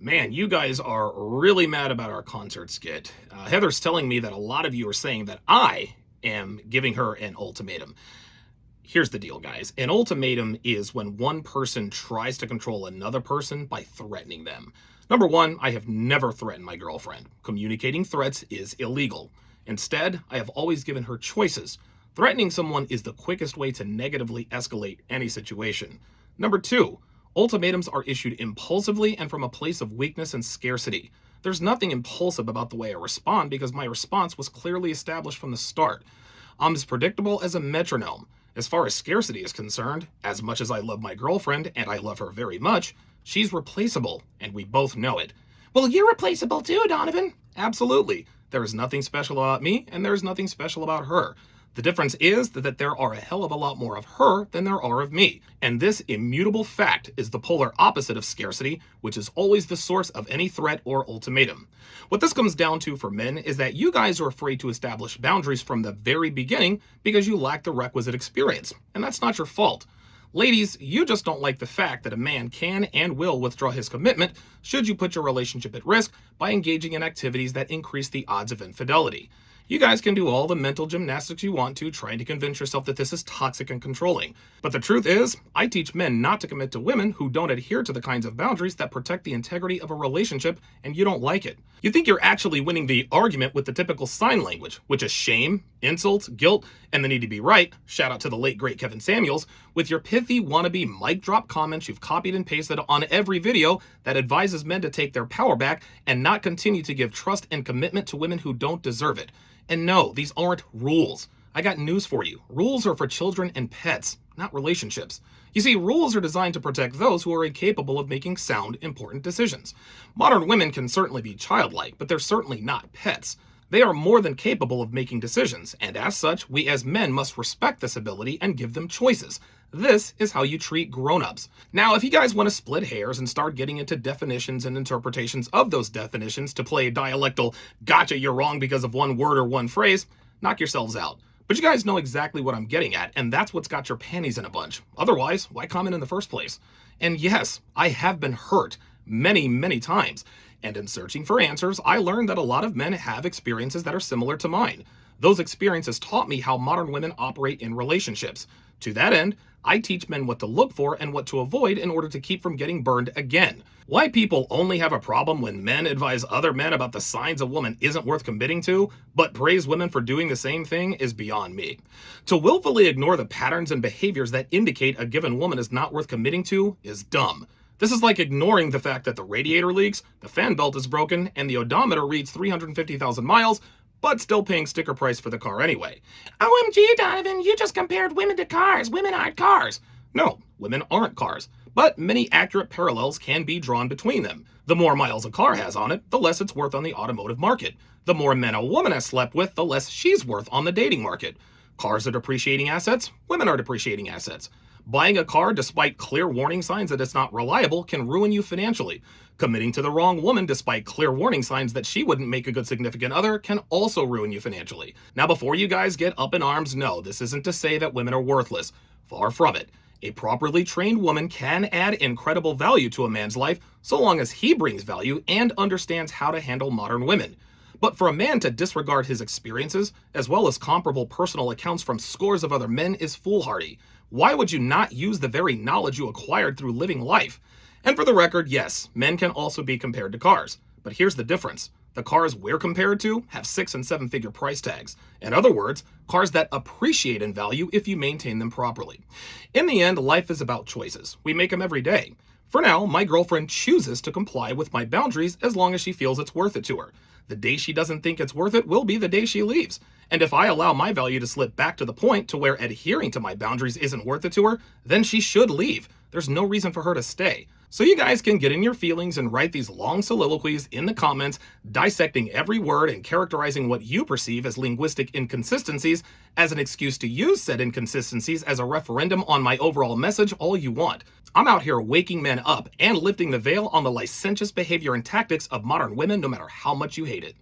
Man, you guys are really mad about our concert skit. Heather's telling me that a lot of you are saying that I am giving her an ultimatum. Here's the deal, guys. An ultimatum is when one person tries to control another person by threatening them. Number one, I have never threatened my girlfriend. Communicating threats is illegal. Instead, I have always given her choices. Threatening someone is the quickest way to negatively escalate any situation. Number two, ultimatums are issued impulsively and from a place of weakness and scarcity. There's nothing impulsive about the way I respond because my response was clearly established from the start. I'm as predictable as a metronome. As far as scarcity is concerned, as much as I love my girlfriend, and I love her very much, she's replaceable, and we both know it. Well, you're replaceable too, Donovan. Absolutely. There is nothing special about me, and there's nothing special about her. The difference is that there are a hell of a lot more of her than there are of me. And this immutable fact is the polar opposite of scarcity, which is always the source of any threat or ultimatum. What this comes down to for men is that you guys are afraid to establish boundaries from the very beginning because you lack the requisite experience. And that's not your fault. Ladies, you just don't like the fact that a man can and will withdraw his commitment should you put your relationship at risk by engaging in activities that increase the odds of infidelity. You guys can do all the mental gymnastics you want to, trying to convince yourself that this is toxic and controlling. But the truth is, I teach men not to commit to women who don't adhere to the kinds of boundaries that protect the integrity of a relationship, and you don't like it. You think you're actually winning the argument with the typical sign language, which is shame, insult, guilt, and the need to be right, shout out to the late great Kevin Samuels, with your pithy wannabe mic drop comments you've copied and pasted on every video that advises men to take their power back and not continue to give trust and commitment to women who don't deserve it. And no, these aren't rules. I got news for you. Rules are for children and pets, not relationships. You see, rules are designed to protect those who are incapable of making sound, important decisions. Modern women can certainly be childlike, but they're certainly not pets. They are more than capable of making decisions, and as such, we as men must respect this ability and give them choices. This is how you treat grown-ups. Now, if you guys want to split hairs and start getting into definitions and interpretations of those definitions to play a dialectal gotcha you're wrong because of one word or one phrase, knock yourselves out. But you guys know exactly what I'm getting at, and that's what's got your panties in a bunch. Otherwise, why comment in the first place? And yes, I have been hurt many, many times. And in searching for answers, I learned that a lot of men have experiences that are similar to mine. Those experiences taught me how modern women operate in relationships. To that end, I teach men what to look for and what to avoid in order to keep from getting burned again. Why people only have a problem when men advise other men about the signs a woman isn't worth committing to, but praise women for doing the same thing is beyond me. To willfully ignore the patterns and behaviors that indicate a given woman is not worth committing to is dumb. This is like ignoring the fact that the radiator leaks, the fan belt is broken, and the odometer reads 350,000 miles, but still paying sticker price for the car anyway. OMG, Donovan, you just compared women to cars. Women aren't cars. No, women aren't cars, but many accurate parallels can be drawn between them. The more miles a car has on it, the less it's worth on the automotive market. The more men a woman has slept with, the less she's worth on the dating market. Cars are depreciating assets. Women are depreciating assets. Buying a car despite clear warning signs that it's not reliable can ruin you financially. Committing to the wrong woman despite clear warning signs that she wouldn't make a good significant other can also ruin you financially. Now, before you guys get up in arms, no, this isn't to say that women are worthless. Far from it. A properly trained woman can add incredible value to a man's life so long as he brings value and understands how to handle modern women. But for a man to disregard his experiences, as well as comparable personal accounts from scores of other men, is foolhardy. Why would you not use the very knowledge you acquired through living life? And for the record, yes, men can also be compared to cars. But here's the difference. The cars we're compared to have 6- and 7-figure price tags. In other words, cars that appreciate in value if you maintain them properly. In the end, life is about choices. We make them every day. For now, my girlfriend chooses to comply with my boundaries as long as she feels it's worth it to her. The day she doesn't think it's worth it will be the day she leaves. And if I allow my value to slip back to the point to where adhering to my boundaries isn't worth it to her, then she should leave. There's no reason for her to stay. So you guys can get in your feelings and write these long soliloquies in the comments, dissecting every word and characterizing what you perceive as linguistic inconsistencies as an excuse to use said inconsistencies as a referendum on my overall message all you want. I'm out here waking men up and lifting the veil on the licentious behavior and tactics of modern women no matter how much you hate it.